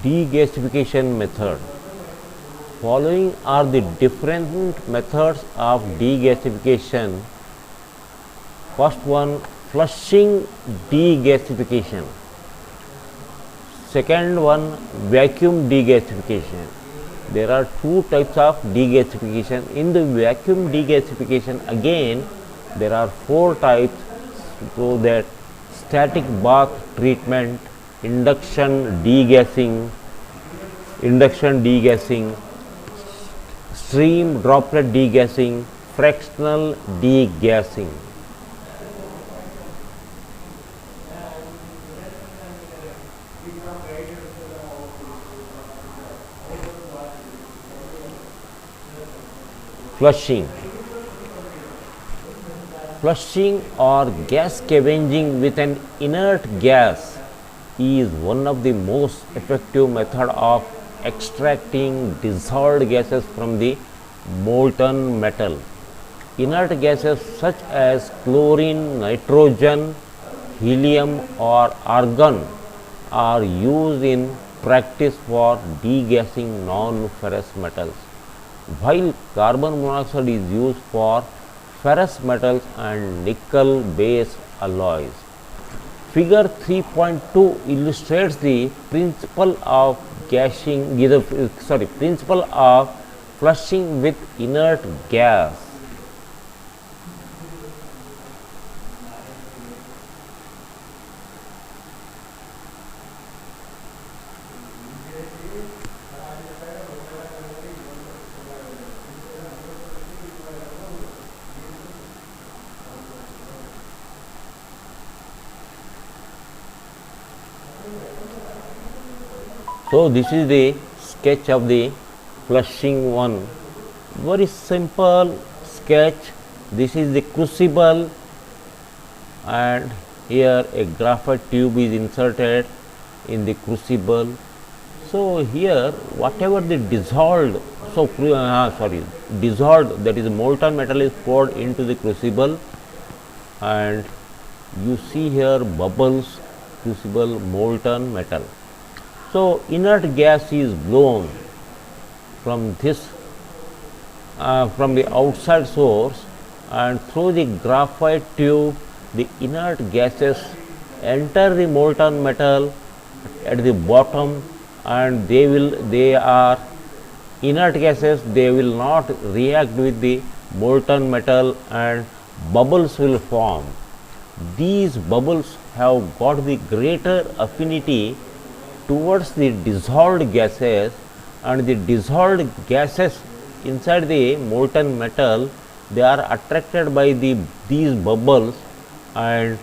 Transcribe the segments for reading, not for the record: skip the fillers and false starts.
Degasification method. Following are the different methods of degasification. First one, flushing degasification. Second one, vacuum degasification. There are two types of degasification. In the vacuum degasification, again there are four types, so that static bath treatment, induction degassing, stream droplet degassing, fractional degassing. Flushing. Flushing or gas scavenging with an inert gas is one of the most effective method of extracting dissolved gases from the molten metal. Inert gases such as chlorine, nitrogen, helium or argon are used in practice for degassing non-ferrous metals, while carbon monoxide is used for ferrous metals and nickel based alloys. Figure 3.2 illustrates the principle of principle of flushing with inert gas. So this is the sketch of the flushing one. Very simple sketch. This is the crucible, and here a graphite tube is inserted in the crucible. So here whatever the dissolved, dissolved, that is molten metal, is poured into the crucible, and you see here bubbles, crucible, molten metal. So inert gas is blown from this from the outside source, and through the graphite tube the inert gases enter the molten metal at the bottom, and they are inert gases, they will not react with the molten metal and bubbles will form. These bubbles have got the greater affinity towards the dissolved gases, and the dissolved gases inside the molten metal, they are attracted by these bubbles, and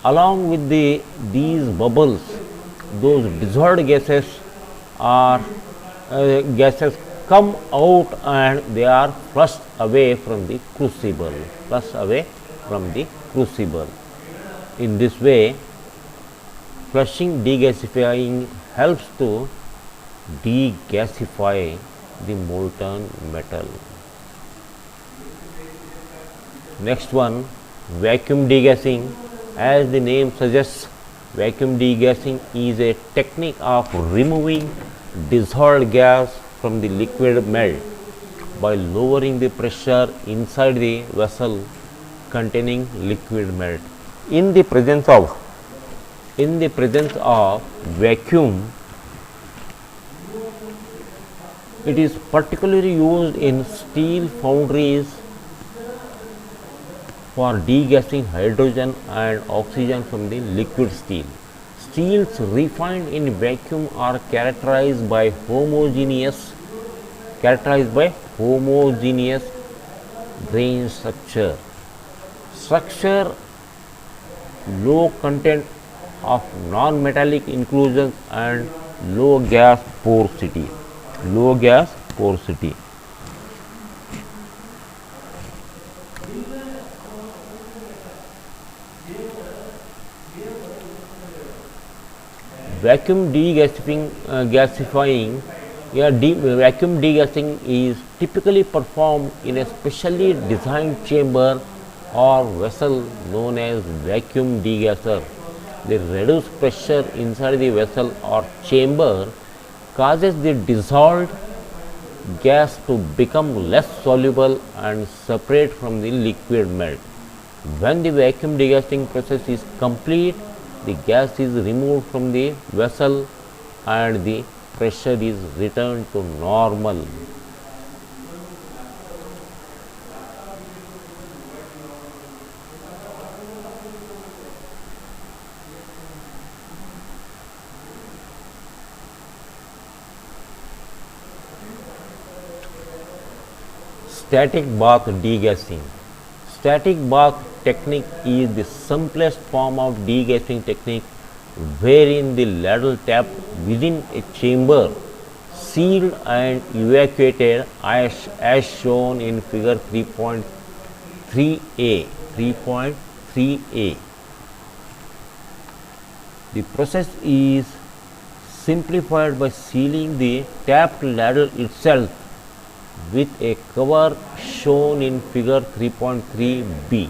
along with these bubbles, those dissolved gases come out and they are flushed away from the crucible. In this way, flushing degasifying helps to degasify the molten metal. Next one, vacuum degassing. As the name suggests, vacuum degassing is a technique of removing dissolved gas from the liquid melt by lowering the pressure inside the vessel containing liquid melt. In the presence of vacuum, it is particularly used in steel foundries for degassing hydrogen and oxygen from the liquid steel. Steels refined in vacuum are characterized by homogeneous grain structure, low content of non-metallic inclusions, and low gas porosity. Vacuum vacuum degassing is typically performed in a specially designed chamber or vessel known as vacuum degasser. The reduced pressure inside the vessel or chamber causes the dissolved gas to become less soluble and separate from the liquid melt. When the vacuum degassing process is complete, the gas is removed from the vessel and the pressure is returned to normal. Static bath degassing. Static bath technique is the simplest form of degassing technique wherein the ladle tap within a chamber sealed and evacuated as shown in figure 3.3a. 3.3a. The process is simplified by sealing the tapped ladle itself with a cover shown in figure 3.3b.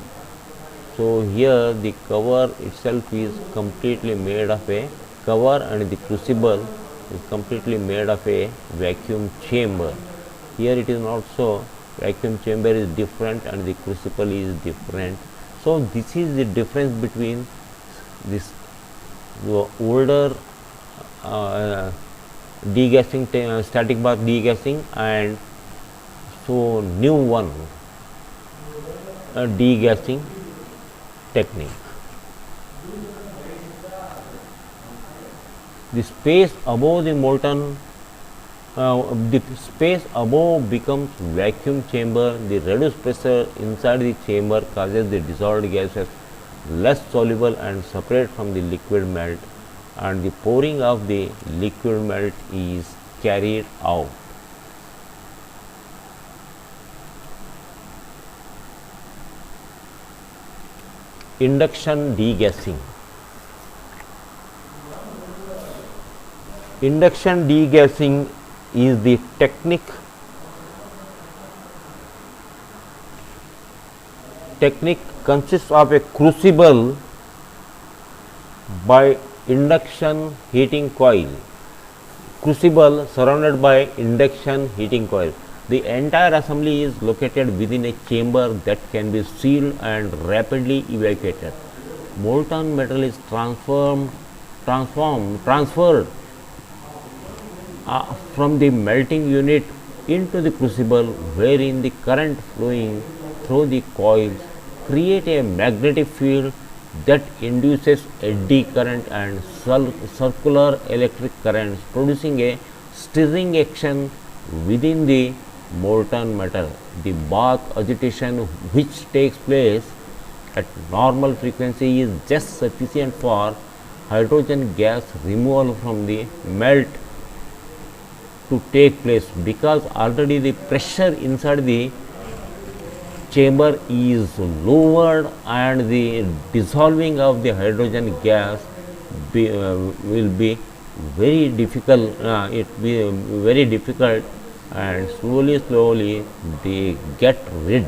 So here the cover itself is completely made of a cover and the crucible is completely made of a vacuum chamber. Here it is not so, vacuum chamber is different and the crucible is different. So this is the difference between this the older degassing static bath degassing and so new one degassing technique. The space above the molten the space above becomes vacuum chamber. The reduced pressure inside the chamber causes the dissolved gases less soluble and separate from the liquid melt, and the pouring of the liquid melt is carried out. Induction degassing. Induction degassing is the technique consists of a crucible by induction heating coil. Crucible surrounded by induction heating coil. The entire assembly is located within a chamber that can be sealed and rapidly evacuated. Molten metal is transferred from the melting unit into the crucible, wherein the current flowing through the coils create a magnetic field that induces eddy current and circular electric currents, producing a stirring action within the molten metal. The bath agitation which takes place at normal frequency is just sufficient for hydrogen gas removal from the melt to take place, because already the pressure inside the chamber is lowered and the dissolving of the hydrogen gas will be very difficult. It will be very difficult, and slowly they get rid.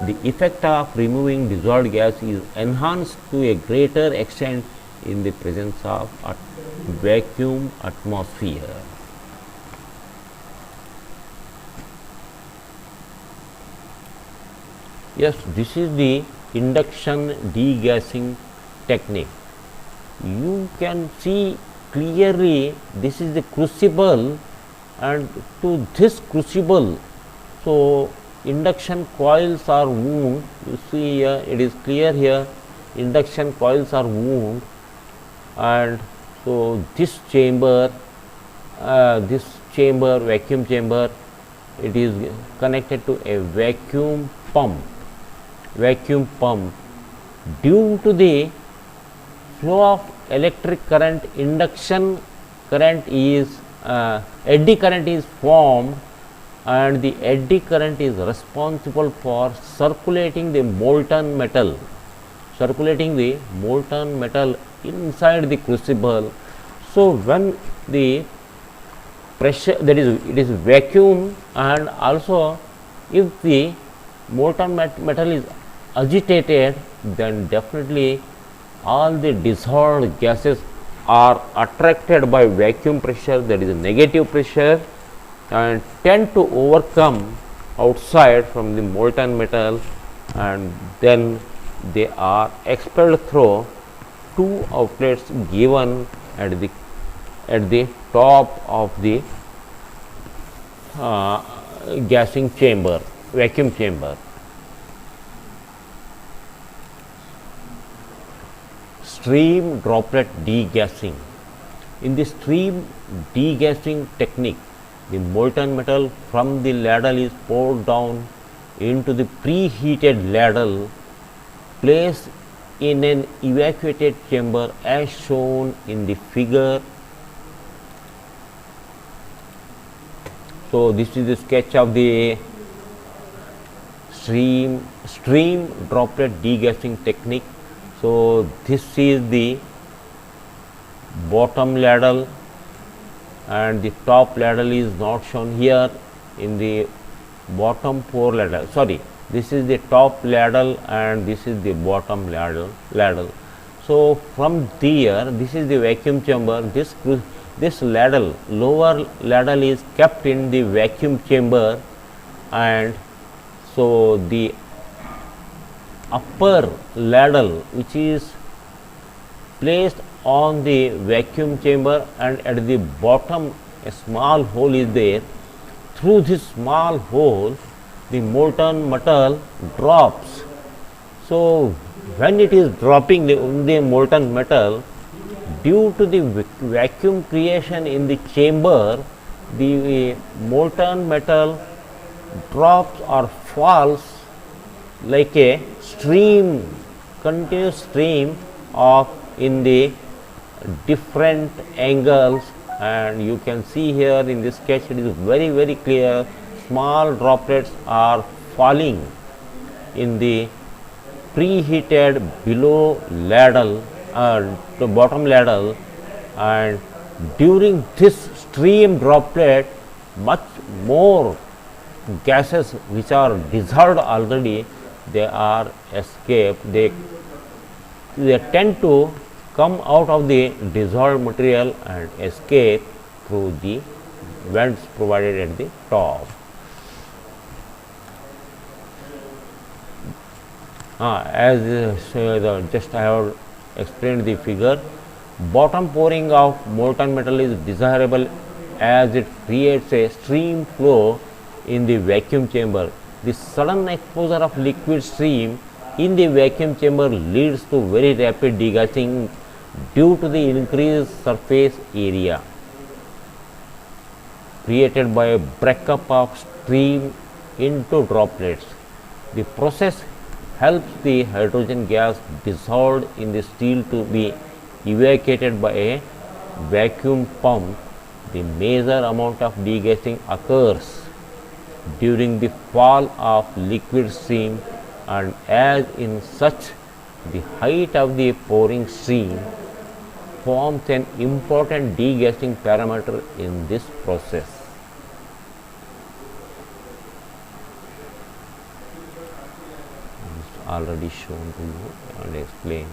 The effect of removing dissolved gas is enhanced to a greater extent in the presence of a vacuum atmosphere. Yes, this is the induction degassing technique. You can see clearly this is the crucible, and to this crucible, so induction coils are wound. You see here, it is clear here, induction coils are wound, and so this chamber, vacuum chamber, it is connected to a vacuum pump. Due to the flow of electric current, induction current is eddy current is formed, and the eddy current is responsible for circulating the molten metal inside the crucible. So when the pressure, that is, it is vacuum, and also if the molten metal is agitated, then definitely all the dissolved gases are attracted by vacuum pressure, that is negative pressure, and tend to overcome outside from the molten metal, and then they are expelled through two outlets given at the top of the gassing chamber, vacuum chamber. Stream droplet degassing. In the stream degassing technique, the molten metal from the ladle is poured down into the preheated ladle, placed in an evacuated chamber as shown in the figure. So, this is the sketch of the stream droplet degassing technique. So, this is the bottom ladle and the top ladle is not shown here. In the bottom four ladle, sorry, this is the top ladle and this is the bottom ladle. So, from there, this is the vacuum chamber. This ladle, lower ladle is kept in the vacuum chamber, and so the upper ladle which is placed on the vacuum chamber, and at the bottom a small hole is there. Through this small hole the molten metal drops. So, when it is dropping the molten metal, due to the vacuum creation in the chamber, the molten metal drops or falls like a stream, continuous stream of in the different angles, and you can see here in this sketch it is very clear. Small droplets are falling in the preheated below ladle, the bottom ladle, and during this stream droplet much more gases which are dissolved already, they are escaped. They tend to come out of the dissolved material and escape through the vents provided at the top. Just I have explained the figure. Bottom pouring of molten metal is desirable as it creates a stream flow in the vacuum chamber. The sudden exposure of liquid stream in the vacuum chamber leads to very rapid degassing due to the increased surface area created by a breakup of stream into droplets. The process helps the hydrogen gas dissolved in the steel to be evacuated by a vacuum pump. The major amount of degassing occurs during the fall of liquid stream, and as in such, the height of the pouring stream forms an important degassing parameter in this process. Already shown to you and explained.